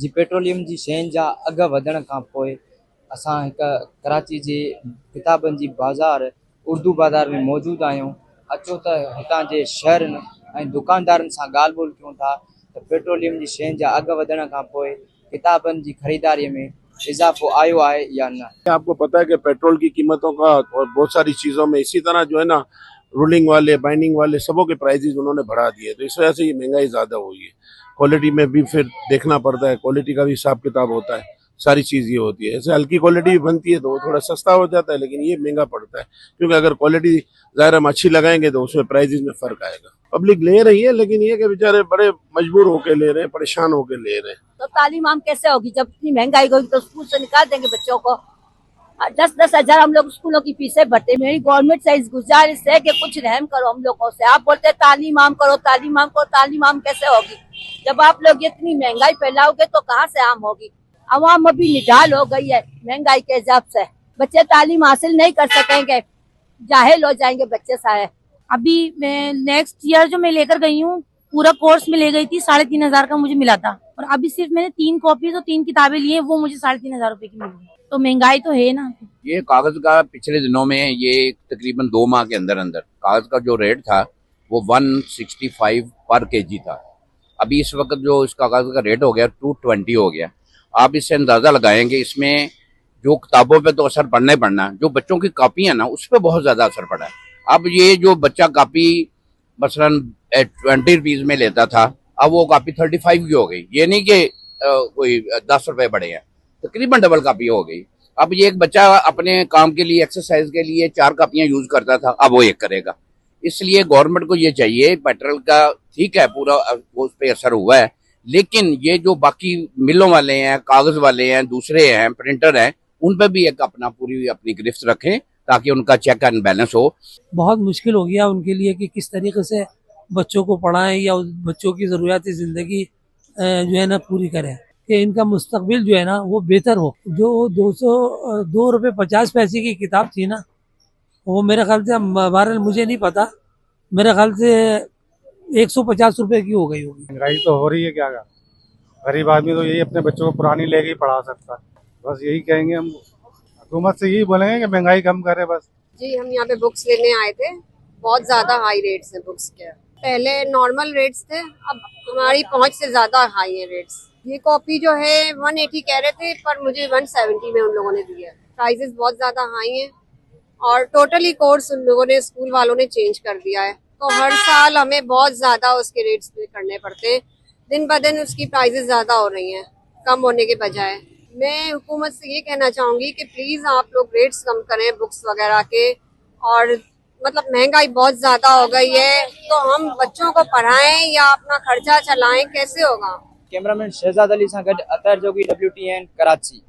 जी petroleum जी शयुनि जा अघ वधण खां पोइ असां हिकु कराची जे किताबनि जी बाज़ार उर्दू बाज़ार में मौजूदु आहियूं। अचो त हितां जे शहरनि ऐं दुकानदारनि सां ॻाल्हि ॿोल कयूं था त पेट्रोलियम जी शयुनि जा अघ वधण खां पोइ किताबनि जी ख़रीदारीअ में इज़ाफ़ो आयो आहे या न। आपको पता है कि पेट्रोल की कीमतों का और बहुत सारी चीज़ों में इसी तरह जो है ना, रूलिंग वाले बाइंडिंग वाले सबों के प्राइजेज उन्होंने बढ़ा दिए, तो इस वजह से ये महंगाई ज़्यादा हुई है। क्वालिटी में भी फिर देखना पड़ता है, क्वालिटी का भी हिसाब किताब होता है, सारी चीज़ ये होती है। ऐसे हल्की क्वालिटी भी बनती है तो वो थोड़ा सस्ता हो जाता है, लेकिन ये महंगा पड़ता है क्योंकि अगर क्वालिटी ज़ाहिर हम अच्छी लगाएंगे तो उसमें प्राइजेज में फ़र्क आएगा। पब्लिक ले रही है, लेकिन ये कि बेचारे बड़े मजबूर होके ले रहे हैं, परेशान होके ले रहे हैं। तो तालीम हम कैसे होगी जब इतनी महंगाई होगी? तो स्कूल से निकाल देंगे बच्चों को। 10-10 हजार हम लोग स्कूलों की फीसें भरते। मेरी गवर्नमेंट से गुजारिश है कि कुछ रहम करो हम लोगों से। आप बोलते तालीम आम करो, तालीम आम करो, तालीम आम कैसे होगी जब आप लोग इतनी महंगाई फैलाओगे? तो कहाँ से आम होगी? अवाम अभी निढाल हो गई है महंगाई के हिसाब से। बच्चे तालीम हासिल नहीं कर सकेंगे, जाहिल हो जाएंगे बच्चे सारे। अभी मैं नेक्स्ट ईयर जो मैं लेकर गई हूँ, पूरा कोर्स में ले गई थी, 3,500 का मुझे मिला था। और अभी सिर्फ मैंने 3 कॉपी तो 3 किताबें ली हैं, वो मुझे 3,500 रुपए की मिली। तो महंगाई तो है ना। ये कागज का पिछले दिनों में ये तकरीबन 2 माह के अंदर अंदर कागज का जो रेट था वो 165 पर केजी था। अभी इस वक्त जो इस कागज का रेट हो गया 220 हो गया। आप इससे अंदाजा लगाएंगे इसमें जो किताबों पे तो असर पड़ना ही पड़ना है, जो बच्चों की कापी है ना उस पर बहुत ज्यादा असर पड़ा है। अब ये जो बच्चा कापी मसलन 20 रुपीज में लेता था, अब वो कापी 35 की हो गई। ये नहीं कि कोई 10 रुपए बढ़े हैं, तकरीबन डबल कापी हो गई। अब ये एक बच्चा अपने काम के लिए एक्सरसाइज के लिए 4 कापियां यूज करता था, अब वो 1 करेगा। इसलिए गवर्नमेंट को ये चाहिए, पेट्रोल का ठीक है पूरा उस पर असर हुआ है, लेकिन ये जो बाकी मिलों वाले हैं, कागज वाले हैं, दूसरे हैं, प्रिंटर हैं, उन पर भी एक अपना पूरी अपनी गिरफ्त रखें ताकि उनका चेक एंड बैलेंस हो। बहुत मुश्किल हो गया उनके लिए कि किस तरीके से बच्चों को पढ़ाएं या बच्चों की ज़रूरियाती ज़िंदगी जो है ना पूरी करें कि इनका मुस्तकबिल जो है ना वो बेहतर हो। जो 202 रुपये 50 पैसे की किताब थी ना, वो मेरे ख्याल से, बहरहाल मुझे नहीं पता, मेरे ख्याल से 150 रुपये की हो गई होगी। महंगाई तो हो रही है, क्या का गरीब आदमी तो यही अपने बच्चों को पुरानी लेके ही पढ़ा सकता है। बस यही कहेंगे हम, हुकूमत से यही बोलेंगे कि महंगाई कम करे बस। जी हम यहाँ पे बुक्स लेने आए थे, बहुत ज्यादा हाई रेट्स हैं बुक्स के। पहले नॉर्मल रेट्स थे, अब हमारी पहुंच से ज्यादा हाई है रेट्स। ये कॉपी जो है 180 कह रहे थे, पर मुझे 170 में उन लोगों ने दिया। प्राइसेस बहुत ज्यादा हाई हैं और टोटली कोर्स उन लोगों ने, स्कूल वालों ने चेंज कर दिया है। तो हर साल हमें बहुत ज्यादा उसके रेट्स पे करने पड़ते हैं। दिन ब दिन उसकी प्राइसेस ज्यादा हो रही हैं, कम होने के बजाय। मैं हुकूमत से ये कहना चाहूंगी कि प्लीज आप लोग रेट्स कम करें बुक्स वगैरह के। और मतलब महंगाई बहुत ज्यादा हो गई है, तो हम बच्चों को पढ़ाएं या अपना खर्चा चलाएं, कैसे होगा? कैमरामैन शहजाद अली सां गॾु अतर जोगी WTN कराची।